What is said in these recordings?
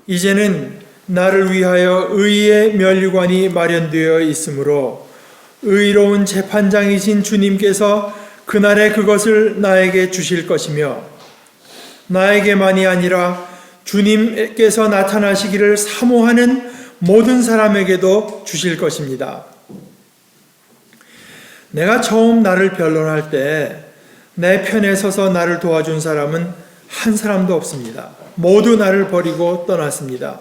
이제는 나를 위하여 의의 면류관이 마련되어 있으므로 의로운 재판장이신 주님께서 그날에 그것을 나에게 주실 것이며 나에게만이 아니라 주님께서 나타나시기를 사모하는 모든 사람에게도 주실 것입니다. 내가 처음 나를 변론할 때 내 편에 서서 나를 도와준 사람은 한 사람도 없습니다. 모두 나를 버리고 떠났습니다.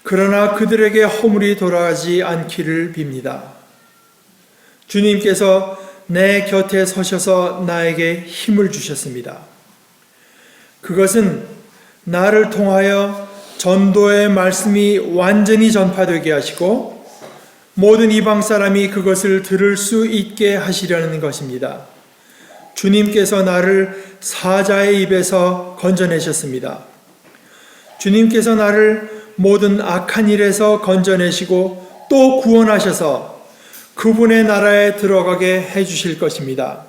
그러나 그들에게 허물이 돌아가지 않기를 빕니다. 주님께서 내 곁에 서셔서 나에게 힘을 주셨습니다. 그것은 나를 통하여 전도의 말씀이 완전히 전파되게 하시고 모든 이방 사람이 그것을 들을 수 있게 하시려는 것입니다. 주님께서 나를 사자의 입에서 건져내셨습니다. 주님께서 나를 모든 악한 일에서 건져내시고 또 구원하셔서 그분의 나라에 들어가게 해주실 것입니다.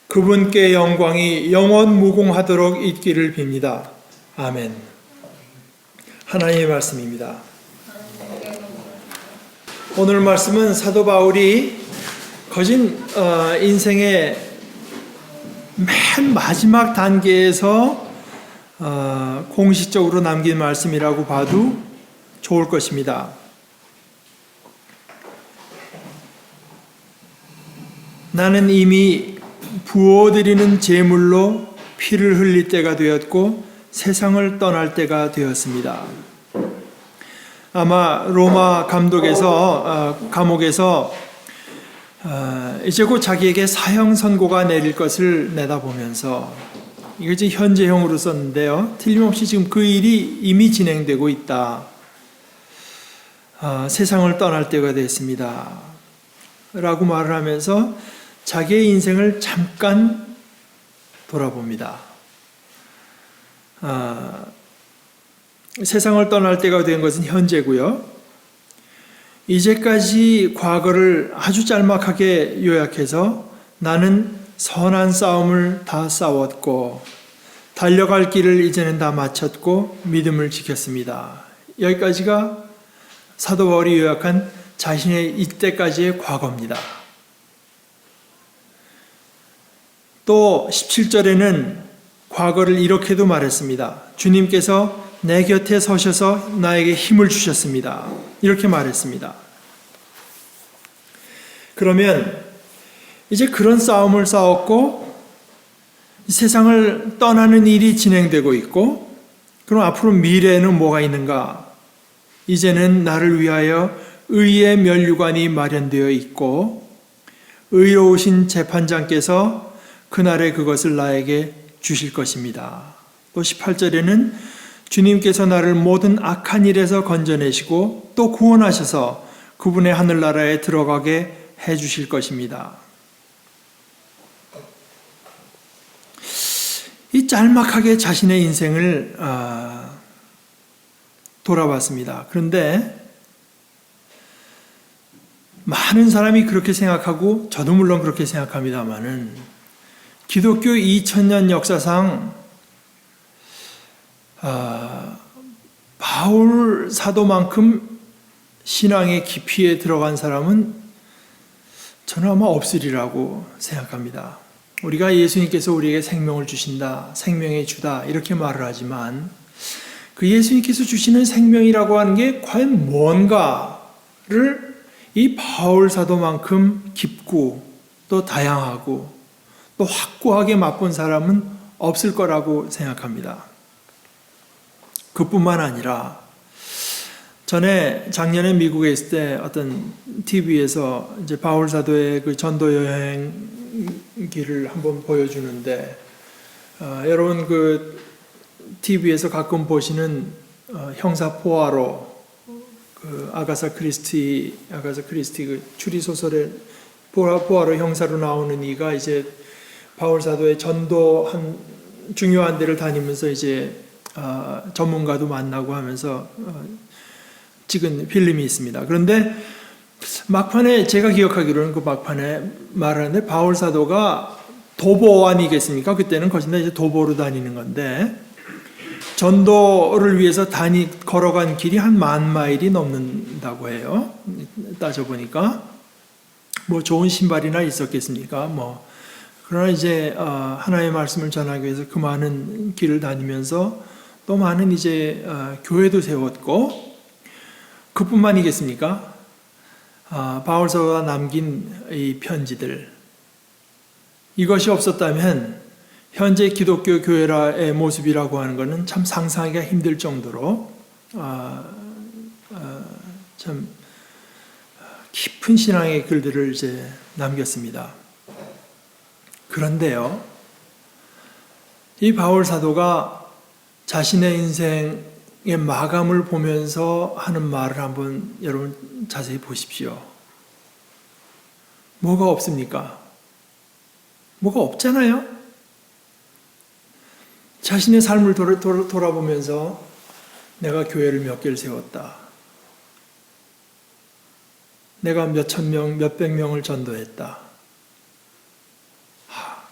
그분께 영광이 영원 무궁하도록 있기를 빕니다. 아멘. 하나님의 말씀입니다. 오늘 말씀은 사도 바울이 거진 인생의 맨 마지막 단계에서 공식적으로 남긴 말씀이라고 봐도 좋을 것입니다. 나는 이미 부어드리는 제물로 피를 흘릴 때가 되었고 세상을 떠날 때가 되었습니다. 아마 로마 감옥에서 이제 곧 자기에게 사형 선고가 내릴 것을 내다보면서 이거 이제 현재형으로 썼는데요. 틀림없이 지금 그 일이 이미 진행되고 있다. 세상을 떠날 때가 됐습니다. 라고 말을 하면서 자기의 인생을 잠깐 돌아봅니다. 세상을 떠날 때가 된 것은 현재고요. 이제까지 과거를 아주 짤막하게 요약해서 나는 선한 싸움을 다 싸웠고 달려갈 길을 이제는 다 마쳤고 믿음을 지켰습니다. 여기까지가 사도 바울이 요약한 자신의 이때까지의 과거입니다. 또 17절에는 과거를 이렇게도 말했습니다. 주님께서 내 곁에 서셔서 나에게 힘을 주셨습니다. 이렇게 말했습니다. 그러면 이제 그런 싸움을 싸웠고 세상을 떠나는 일이 진행되고 있고 그럼 앞으로 미래에는 뭐가 있는가? 이제는 나를 위하여 의의 면류관이 마련되어 있고 의로우신 재판장께서 그날에 그것을 나에게 주실 것입니다. 또 18절에는 주님께서 나를 모든 악한 일에서 건져내시고 또 구원하셔서 그분의 하늘나라에 들어가게 해주실 것입니다. 이 짤막하게 자신의 인생을 돌아봤습니다. 그런데 많은 사람이 그렇게 생각하고 저도 물론 그렇게 생각합니다마는 기독교 2000년 역사상 바울 사도만큼 신앙의 깊이에 들어간 사람은 저는 아마 없으리라고 생각합니다. 우리가 예수님께서 우리에게 생명을 주신다, 생명의 주다 이렇게 말을 하지만 그 예수님께서 주시는 생명이라고 하는 게 과연 뭔가를 이 바울 사도만큼 깊고 또 다양하고 또 확고하게 맛본 사람은 없을 거라고 생각합니다. 그뿐만 아니라 작년에 미국에 있을 때 어떤 TV에서 이제 바울 사도의 그 전도 여행기를 한번 보여주는데 여러분 그 TV에서 가끔 보시는 형사 포아로 그 아가사 크리스티 그 추리 소설의 포아로 형사로 나오는 이가 이제 바울 사도의 전도 한 중요한 데를 다니면서 이제 전문가도 만나고 하면서 찍은 필름이 있습니다. 그런데 막판에 제가 기억하기로는 그 막판에 말하는데 바울 사도가 도보 아니겠습니까? 그때는 거기다 이제 도보로 다니는 건데 전도를 위해서 걸어간 길이 한 10,000마일이 넘는다고 해요. 따져보니까. 뭐 좋은 신발이나 있었겠습니까? 그러나 이제 하나님의 말씀을 전하기 위해서 그 많은 길을 다니면서 또 많은 이제 교회도 세웠고, 그뿐만이겠습니까? 바울서가 남긴 이 편지들, 이것이 없었다면 현재 기독교 교회의 모습이라고 하는 것은 참 상상하기가 힘들 정도로 참 깊은 신앙의 글들을 이제 남겼습니다. 그런데요, 이 바울 사도가 자신의 인생의 마감을 보면서 하는 말을 한번 여러분 자세히 보십시오. 뭐가 없습니까? 뭐가 없잖아요? 자신의 삶을 돌아보면서 내가 교회를 몇 개를 세웠다. 내가 몇천 명, 몇백 명을 전도했다.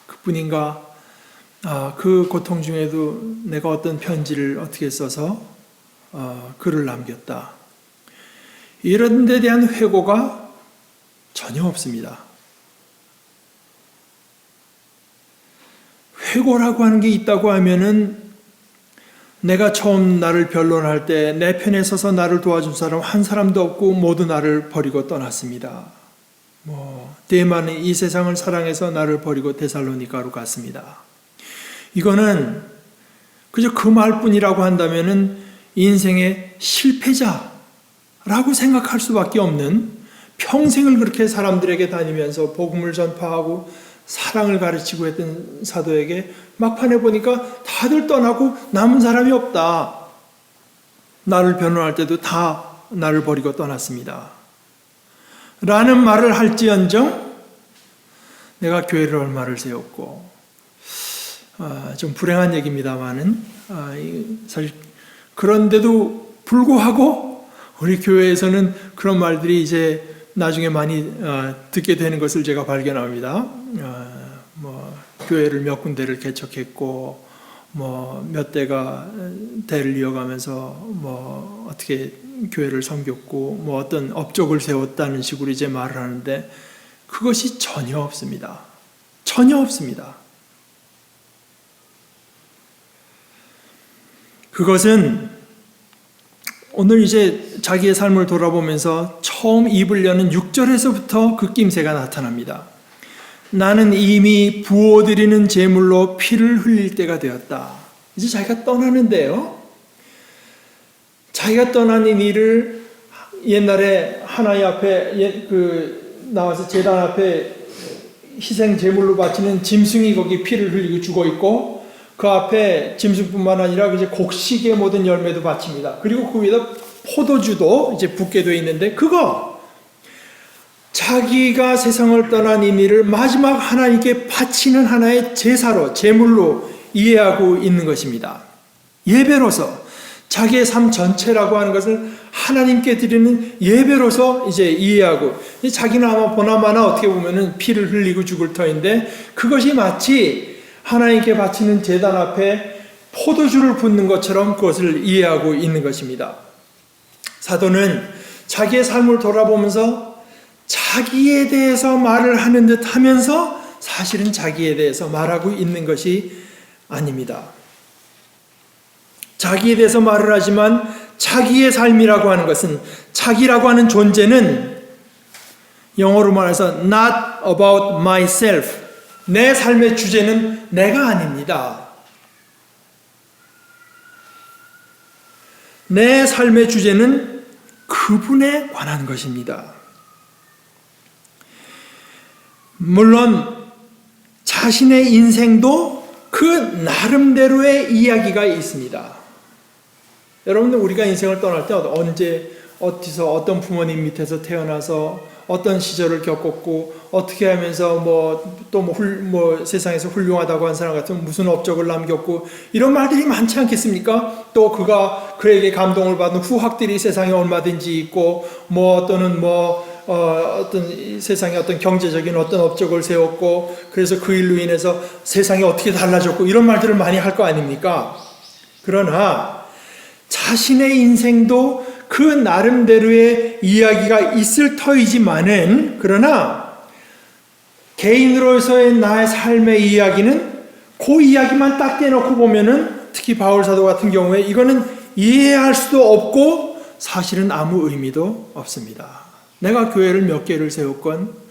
그뿐인가? 그 고통 중에도 내가 어떤 편지를 어떻게 써서 글을 남겼다. 이런 데 대한 회고가 전혀 없습니다. 회고라고 하는 게 있다고 하면은 내가 처음 나를 변론할 때 내 편에 서서 나를 도와준 사람 한 사람도 없고 모두 나를 버리고 떠났습니다. 데마는 이 세상을 사랑해서 나를 버리고 데살로니가로 갔습니다. 이거는 그저 그 말뿐이라고 한다면은 인생의 실패자라고 생각할 수밖에 없는, 평생을 그렇게 사람들에게 다니면서 복음을 전파하고 사랑을 가르치고 했던 사도에게 막판에 보니까 다들 떠나고 남은 사람이 없다. 나를 변호할 때도 다 나를 버리고 떠났습니다. 라는 말을 할지언정 내가 교회를 얼마를 세웠고, 좀 불행한 얘기입니다만은 사실 그런데도 불구하고 우리 교회에서는 그런 말들이 이제 나중에 많이 듣게 되는 것을 제가 발견합니다. 교회를 몇 군데를 개척했고, 몇 대가 대를 이어가면서 어떻게 교회를 섬겼고, 어떤 업적을 세웠다는 식으로 이제 말을 하는데, 그것이 전혀 없습니다. 전혀 없습니다. 그것은 오늘 이제 자기의 삶을 돌아보면서 처음 입을 여는 6절에서부터 그 낌새가 나타납니다. 나는 이미 부어드리는 제물로 피를 흘릴 때가 되었다. 이제 자기가 떠나는데요. 자기가 떠나는 일을 옛날에 하나님 앞에 나와서 제단 앞에 희생 제물로 바치는 짐승이 거기 피를 흘리고 죽어 있고, 그 앞에 짐승뿐만 아니라 이제 곡식의 모든 열매도 바칩니다. 그리고 그 위에다 포도주도 이제 붓게 되어 있는데, 그거 자기가 세상을 떠난 이 일을 마지막 하나님께 바치는 하나의 제사로, 제물로 이해하고 있는 것입니다. 예배로서, 자기의 삶 전체라고 하는 것을 하나님께 드리는 예배로서 이제 이해하고, 자기는 아마 보나마나 어떻게 보면은 피를 흘리고 죽을 터인데, 그것이 마치 하나님께 바치는 제단 앞에 포도주를 붓는 것처럼 그것을 이해하고 있는 것입니다. 사도는 자기의 삶을 돌아보면서 자기에 대해서 말을 하는 듯 하면서 사실은 자기에 대해서 말하고 있는 것이 아닙니다. 자기에 대해서 말을 하지만 자기의 삶이라고 하는 것은, 자기라고 하는 존재는 영어로 말해서 not about myself, 내 삶의 주제는 내가 아닙니다. 내 삶의 주제는 그분에 관한 것입니다. 물론 자신의 인생도 그 나름대로의 이야기가 있습니다. 여러분들, 우리가 인생을 떠날 때 언제 어디서 어떤 부모님 밑에서 태어나서 어떤 시절을 겪었고, 어떻게 하면서 세상에서 훌륭하다고 한 사람 같은 무슨 업적을 남겼고, 이런 말들이 많지 않겠습니까? 또 그가 그에게 감동을 받은 후학들이 세상에 얼마든지 있고, 또는 어떤 세상에 어떤 경제적인 어떤 업적을 세웠고, 그래서 그 일로 인해서 세상이 어떻게 달라졌고, 이런 말들을 많이 할 거 아닙니까? 그러나 자신의 인생도 그 나름대로의 이야기가 있을 터이지만은, 그러나 개인으로서의 나의 삶의 이야기는 그 이야기만 딱 떼놓고 보면은, 특히 바울 사도 같은 경우에 이거는 이해할 수도 없고 사실은 아무 의미도 없습니다. 내가 교회를 몇 개를 세웠건,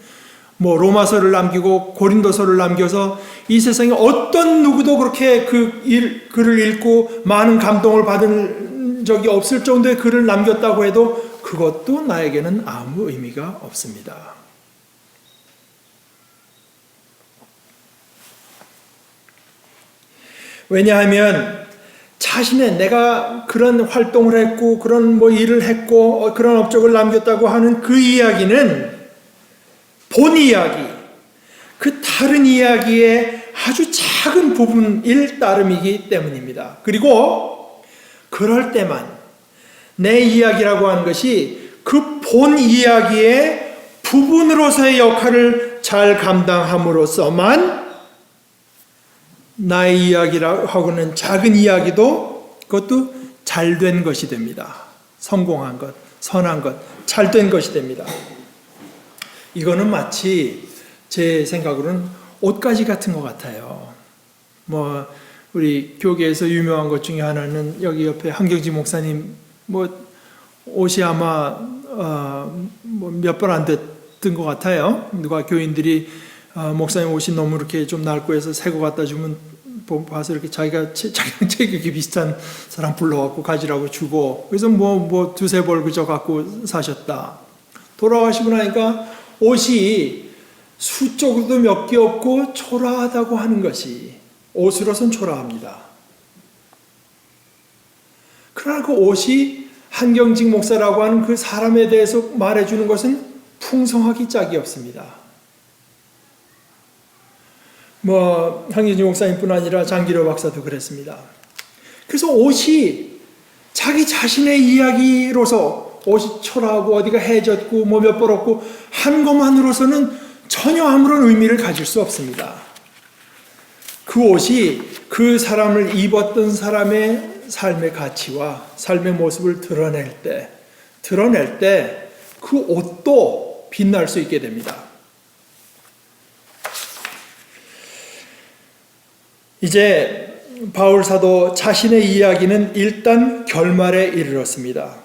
로마서를 남기고 고린도서를 남겨서 이 세상에 어떤 누구도 그렇게 글을 읽고 많은 감동을 받은 적이 없을 정도의 글을 남겼다고 해도 그것도 나에게는 아무 의미가 없습니다. 왜냐하면 자신의 내가 그런 활동을 했고 그런 일을 했고 그런 업적을 남겼다고 하는 그 이야기는 본 이야기, 그 다른 이야기의 아주 작은 부분일 따름이기 때문입니다. 그리고 그럴 때만 내 이야기라고 하는 것이 그 본 이야기의 부분으로서의 역할을 잘 감당함으로써만 나의 이야기라고 하고는 작은 이야기도 그것도 잘된 것이 됩니다. 성공한 것, 선한 것, 잘된 것이 됩니다. 이거는 마치 제 생각으로는 옷가지 같은 것 같아요. 우리 교계에서 유명한 것 중에 하나는 여기 옆에 한경지 목사님 옷이 아마 몇 번 안 됐던 것 같아요. 누가 교인들이 목사님 옷이 너무 이렇게 좀 낡고 해서 새 거 갖다 주면 봐서 이렇게 자기랑 체격이 비슷한 사람 불러갖고 가지라고 주고, 그래서 두세 벌 그저 갖고 사셨다. 돌아가시고 나니까 옷이 수적으로도 몇 개 없고 초라하다고 하는 것이, 옷으로선 초라합니다. 그러나 그 옷이 한경직 목사라고 하는 그 사람에 대해서 말해주는 것은 풍성하기 짝이 없습니다. 한경직 목사님뿐 아니라 장기로 박사도 그랬습니다. 그래서 옷이 자기 자신의 이야기로서 옷이 초라하고 어디가 해졌고 몇 벌 없고 한 것만으로서는 전혀 아무런 의미를 가질 수 없습니다. 그 옷이 그 사람을 입었던 사람의 삶의 가치와 삶의 모습을 드러낼 때 그 옷도 빛날 수 있게 됩니다. 이제 바울 사도 자신의 이야기는 일단 결말에 이르렀습니다.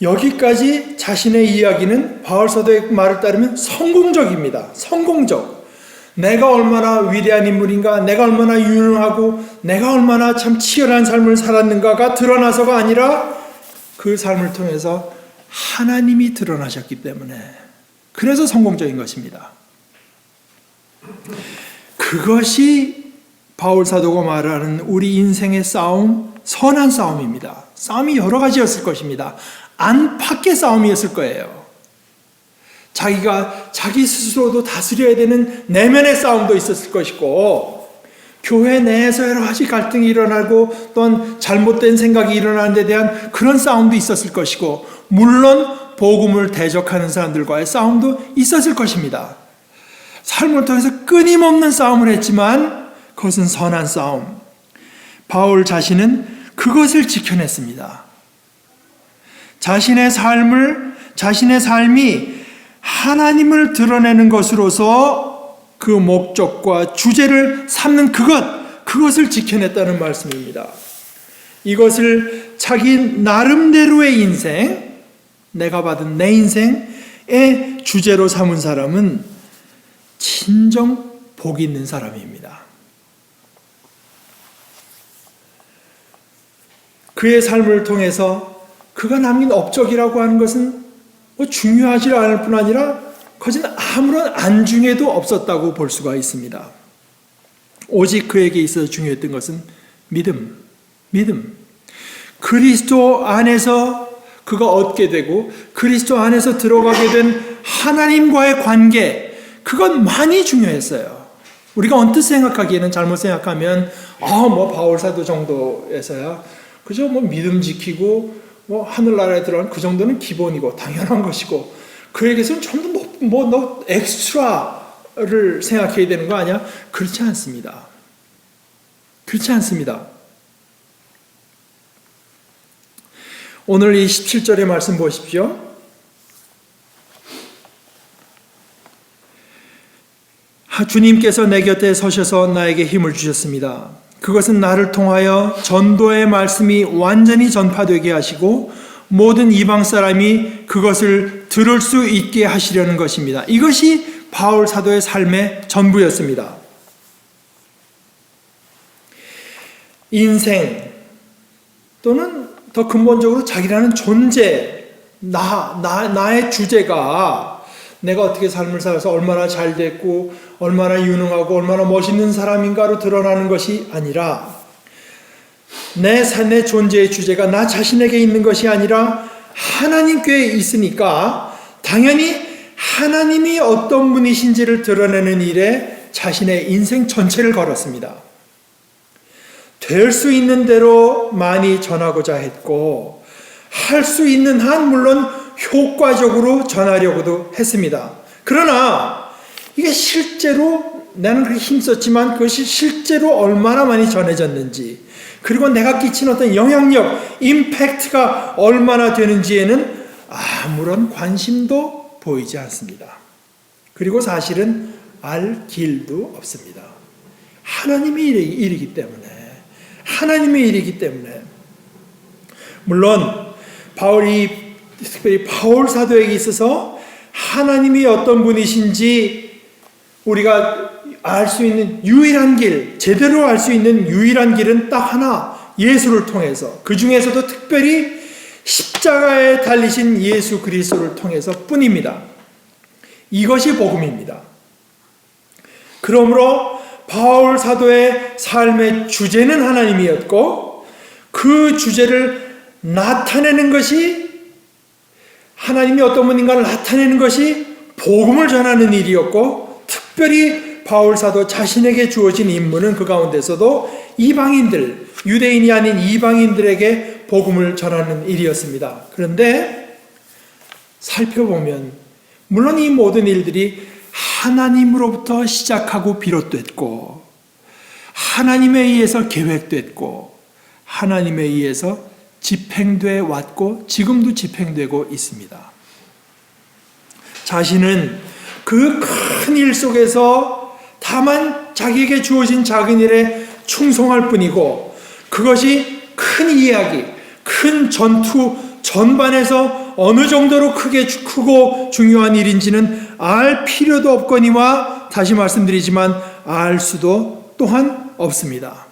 여기까지 자신의 이야기는 바울 사도의 말을 따르면 성공적입니다. 성공적. 내가 얼마나 위대한 인물인가, 내가 얼마나 유능하고 내가 얼마나 참 치열한 삶을 살았는가가 드러나서가 아니라 그 삶을 통해서 하나님이 드러나셨기 때문에, 그래서 성공적인 것입니다. 그것이 바울 사도가 말하는 우리 인생의 싸움, 선한 싸움입니다. 싸움이 여러 가지였을 것입니다. 안팎의 싸움이었을 거예요. 자기가 자기 스스로도 다스려야 되는 내면의 싸움도 있었을 것이고, 교회 내에서 여러 가지 갈등이 일어나고 또한 잘못된 생각이 일어나는 데 대한 그런 싸움도 있었을 것이고, 물론 복음을 대적하는 사람들과의 싸움도 있었을 것입니다. 삶을 통해서 끊임없는 싸움을 했지만 그것은 선한 싸움. 바울 자신은 그것을 지켜냈습니다. 자신의 삶이 하나님을 드러내는 것으로서 그 목적과 주제를 삼는 그것을 지켜냈다는 말씀입니다. 이것을 자기 나름대로의 인생, 내가 받은 내 인생의 주제로 삼은 사람은 진정 복 있는 사람입니다. 그의 삶을 통해서 그가 남긴 업적이라고 하는 것은 중요하지 않을 뿐 아니라 그것은 아무런 안중에도 없었다고 볼 수가 있습니다. 오직 그에게 있어서 중요했던 것은 믿음. 그리스도 안에서 그가 얻게 되고 그리스도 안에서 들어가게 된 하나님과의 관계, 그건 많이 중요했어요. 우리가 언뜻 생각하기에는, 잘못 생각하면 바울 사도 정도에서야 그저 믿음 지키고 하늘나라에 들어간 그 정도는 기본이고 당연한 것이고, 그에게서는 좀 더 너 엑스트라를 생각해야 되는 거 아니야? 그렇지 않습니다. 오늘 이 17절의 말씀 보십시오. 주님께서 내 곁에 서셔서 나에게 힘을 주셨습니다. 그것은 나를 통하여 전도의 말씀이 완전히 전파되게 하시고 모든 이방 사람이 그것을 들을 수 있게 하시려는 것입니다. 이것이 바울 사도의 삶의 전부였습니다. 인생 또는 더 근본적으로 자기라는 존재, 나의 주제가 내가 어떻게 삶을 살아서 얼마나 잘 됐고 얼마나 유능하고 얼마나 멋있는 사람인가로 드러나는 것이 아니라 내 삶의 존재의 주제가 나 자신에게 있는 것이 아니라 하나님께 있으니까 당연히 하나님이 어떤 분이신지를 드러내는 일에 자신의 인생 전체를 걸었습니다. 될 수 있는 대로 많이 전하고자 했고 할 수 있는 한 물론 효과적으로 전하려고도 했습니다. 그러나 이게 실제로 나는 그렇게 힘썼지만 그것이 실제로 얼마나 많이 전해졌는지 그리고 내가 끼친 어떤 영향력, 임팩트가 얼마나 되는지에는 아무런 관심도 보이지 않습니다. 그리고 사실은 알 길도 없습니다. 하나님의 일이기 때문에 물론 특별히 바울 사도에게 있어서 하나님이 어떤 분이신지 우리가 알 수 있는 유일한 길, 제대로 알 수 있는 유일한 길은 딱 하나, 예수를 통해서, 그 중에서도 특별히 십자가에 달리신 예수 그리스도를 통해서 뿐입니다. 이것이 복음입니다. 그러므로 바울 사도의 삶의 주제는 하나님이었고 그 주제를 나타내는 것이 하나님이 어떤 분인가를 나타내는 것이 복음을 전하는 일이었고 특별히 바울 사도 자신에게 주어진 임무는 그 가운데서도 이방인들, 유대인이 아닌 이방인들에게 복음을 전하는 일이었습니다. 그런데 살펴보면 물론 이 모든 일들이 하나님으로부터 시작하고 비롯됐고 하나님에 의해서 계획됐고 하나님에 의해서 집행돼 왔고 지금도 집행되고 있습니다. 자신은 그 큰 일 속에서 다만 자기에게 주어진 작은 일에 충성할 뿐이고 그것이 큰 이야기, 큰 전투 전반에서 어느 정도로 크고 중요한 일인지는 알 필요도 없거니와 다시 말씀드리지만 알 수도 또한 없습니다.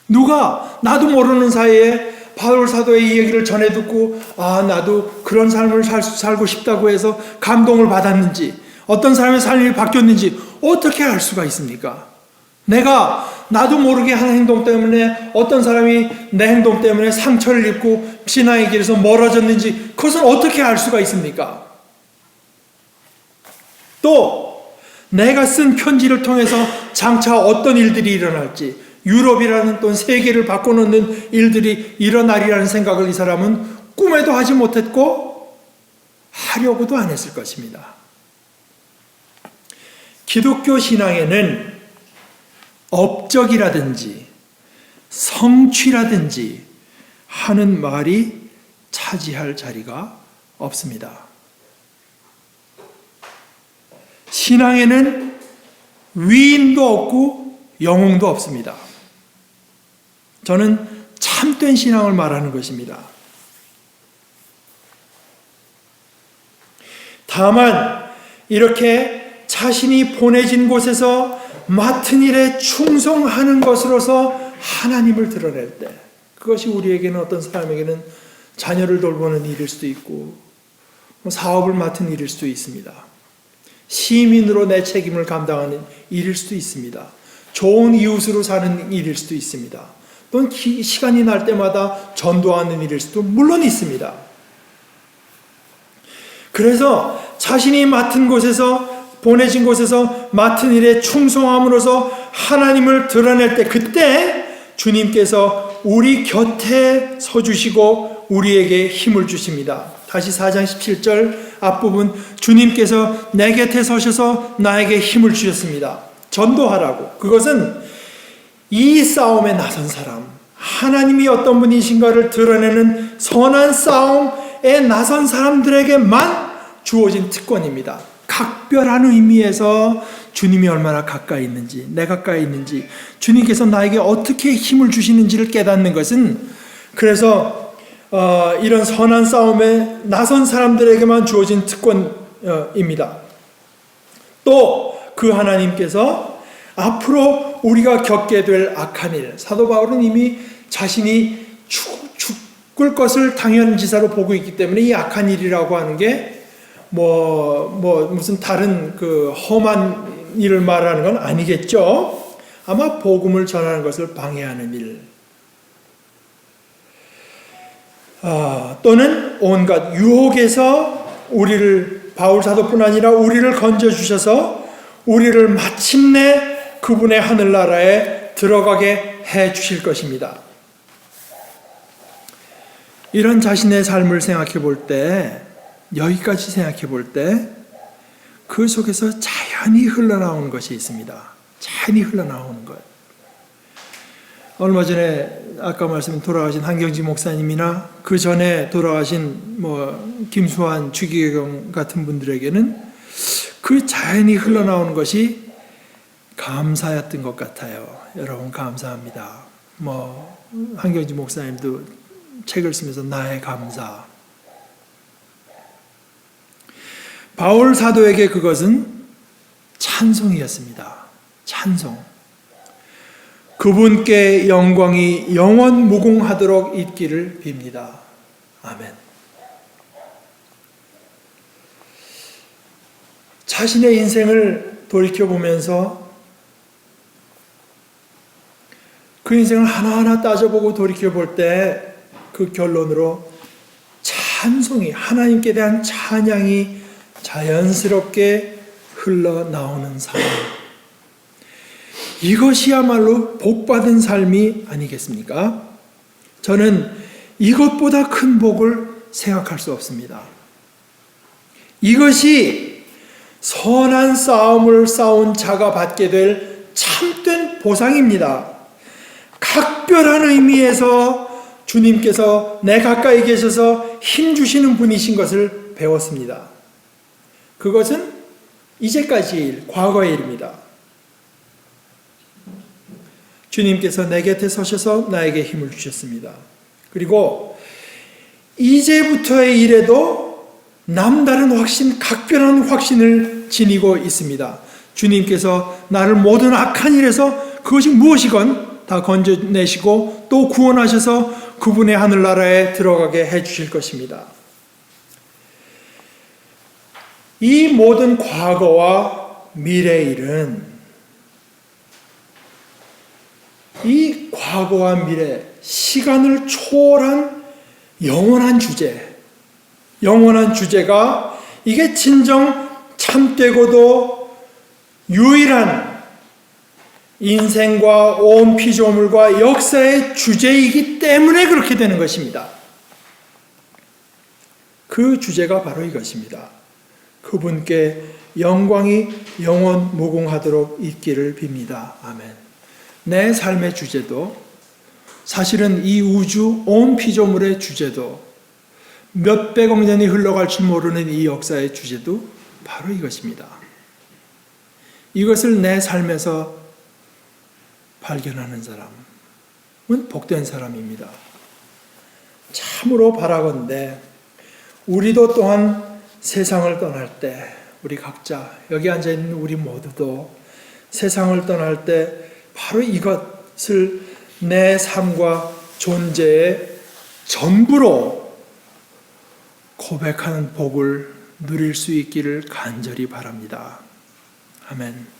누가 나도 모르는 사이에 바울 사도의 이야기를 전해 듣고 나도 그런 삶을 살고 싶다고 해서 감동을 받았는지 어떤 사람의 삶이 바뀌었는지 어떻게 알 수가 있습니까? 나도 모르게 한 행동 때문에 어떤 사람이 내 행동 때문에 상처를 입고 신앙의 길에서 멀어졌는지 그것은 어떻게 알 수가 있습니까? 또 내가 쓴 편지를 통해서 장차 어떤 일들이 일어날지 유럽이라는 또 세계를 바꿔놓는 일들이 일어나리라는 생각을 이 사람은 꿈에도 하지 못했고 하려고도 안 했을 것입니다. 기독교 신앙에는 업적이라든지 성취라든지 하는 말이 차지할 자리가 없습니다. 신앙에는 위임도 없고 영웅도 없습니다. 저는 참된 신앙을 말하는 것입니다. 다만 이렇게 자신이 보내진 곳에서 맡은 일에 충성하는 것으로서 하나님을 드러낼 때 그것이 우리에게는 어떤 사람에게는 자녀를 돌보는 일일 수도 있고 사업을 맡은 일일 수도 있습니다. 시민으로 내 책임을 감당하는 일일 수도 있습니다. 좋은 이웃으로 사는 일일 수도 있습니다. 또는 시간이 날 때마다 전도하는 일일 수도 물론 있습니다. 그래서 자신이 맡은 곳에서 보내진 곳에서 맡은 일에 충성함으로써 하나님을 드러낼 때 그때 주님께서 우리 곁에 서주시고 우리에게 힘을 주십니다. 다시 4장 17절 앞부분 주님께서 내 곁에 서셔서 나에게 힘을 주셨습니다. 전도하라고. 그것은 이 싸움에 나선 사람 하나님이 어떤 분이신가를 드러내는 선한 싸움에 나선 사람들에게만 주어진 특권입니다. 각별한 의미에서 주님이 얼마나 가까이 있는지, 내 가까이 있는지, 주님께서 나에게 어떻게 힘을 주시는지를 깨닫는 것은, 그래서 이런 선한 싸움에 나선 사람들에게만 주어진 특권입니다. 또 그 하나님께서 앞으로 우리가 겪게 될 악한 일, 사도 바울은 이미 자신이 죽을 것을 당연지사로 보고 있기 때문에 이 악한 일이라고 하는 게 무슨 다른 그 험한 일을 말하는 건 아니겠죠. 아마 복음을 전하는 것을 방해하는 일, 또는 온갖 유혹에서 우리를, 바울 사도뿐 아니라 우리를 건져주셔서 우리를 마침내 그분의 하늘나라에 들어가게 해 주실 것입니다. 이런 자신의 삶을 생각해 볼 때, 여기까지 생각해 볼 때, 그 속에서 자연히 흘러나오는 것이 있습니다. 자연히 흘러나오는 것. 얼마 전에 아까 말씀 돌아가신 한경지 목사님이나 그 전에 돌아가신 김수환 주기경 같은 분들에게는 그 자연히 흘러나오는 것이 감사였던 것 같아요. 여러분 감사합니다. 한경지 목사님도 책을 쓰면서 나의 감사. 바울 사도에게 그것은 찬송이었습니다. 찬송. 그분께 영광이 영원 무궁하도록 있기를 빕니다. 아멘. 자신의 인생을 돌이켜보면서 그 인생을 하나하나 따져보고 돌이켜볼 때 그 결론으로 찬송이, 하나님께 대한 찬양이 자연스럽게 흘러나오는 삶. 이것이야말로 복받은 삶이 아니겠습니까? 저는 이것보다 큰 복을 생각할 수 없습니다. 이것이 선한 싸움을 싸운 자가 받게 될 참된 보상입니다. 각별한 의미에서 주님께서 내 가까이 계셔서 힘주시는 분이신 것을 배웠습니다. 그것은 이제까지의 일, 과거의 일입니다. 주님께서 내 곁에 서셔서 나에게 힘을 주셨습니다. 그리고 이제부터의 일에도 남다른 확신, 각별한 확신을 지니고 있습니다. 주님께서 나를 모든 악한 일에서 그것이 무엇이건 다 건져내시고 또 구원하셔서 그분의 하늘나라에 들어가게 해주실 것입니다. 이 모든 과거와 미래의 일은, 이 과거와 미래, 시간을 초월한 영원한 주제가 이게 진정 참되고도 유일한 인생과 온 피조물과 역사의 주제이기 때문에 그렇게 되는 것입니다. 그 주제가 바로 이것입니다. 그분께 영광이 영원 무궁하도록 있기를 빕니다. 아멘. 내 삶의 주제도, 사실은 이 우주 온 피조물의 주제도, 몇백억 년이 흘러갈 줄 모르는 이 역사의 주제도 바로 이것입니다. 이것을 내 삶에서 발견하는 사람은 복된 사람입니다. 참으로 바라건대 우리도 또한 세상을 떠날 때, 우리 각자 여기 앉아있는 우리 모두도 세상을 떠날 때 바로 이것을 내 삶과 존재의 전부로 고백하는 복을 누릴 수 있기를 간절히 바랍니다. 아멘.